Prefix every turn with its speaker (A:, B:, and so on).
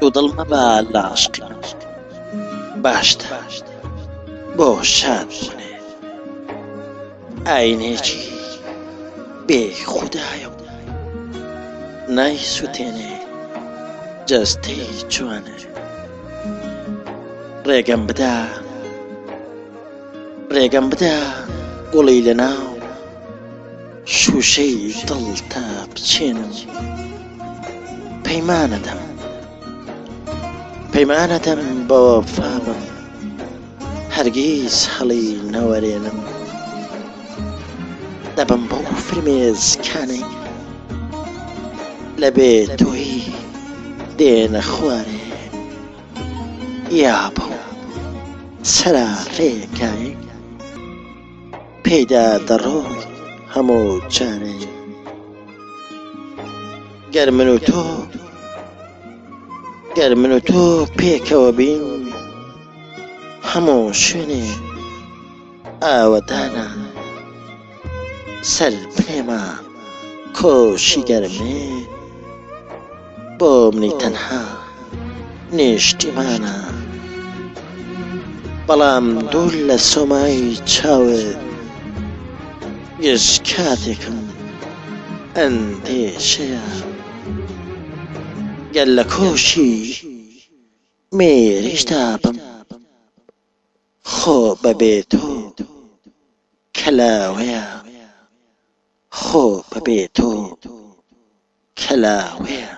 A: دوودڵ مەبە لە عاشقی باشتە بۆ شاد بوونێ ئاینێکی بێ خودایە و نایسووتێنێ جەستەی جوانە. ڕێگەم بدە گوڵی لەناو شوشەی دڵ تا بچێنم. پەیمانەدەم بە وەفابم هەرگیز هەڵی نەوەرێنم. دەبم بەو فرمێسکانەی لە بێتۆیی دێنە خوارێ یا بەو سەرا ڕێگایەک پێیدا دەڕۆی هەموو جارێ. گەر من و تۆ پێکەوە بین هەموو شوێنێ ئاوەدانە سەر بنێمە کۆشی گەرمێ. بۆ منی تەنها نیشتیمانە بەڵام دوور لە سۆمای چاوت گشت کاتێکم ئەندێشەیە. گەر لە کۆشی مێریشدا بم خۆ بەبێ تۆ کەلاوەیە.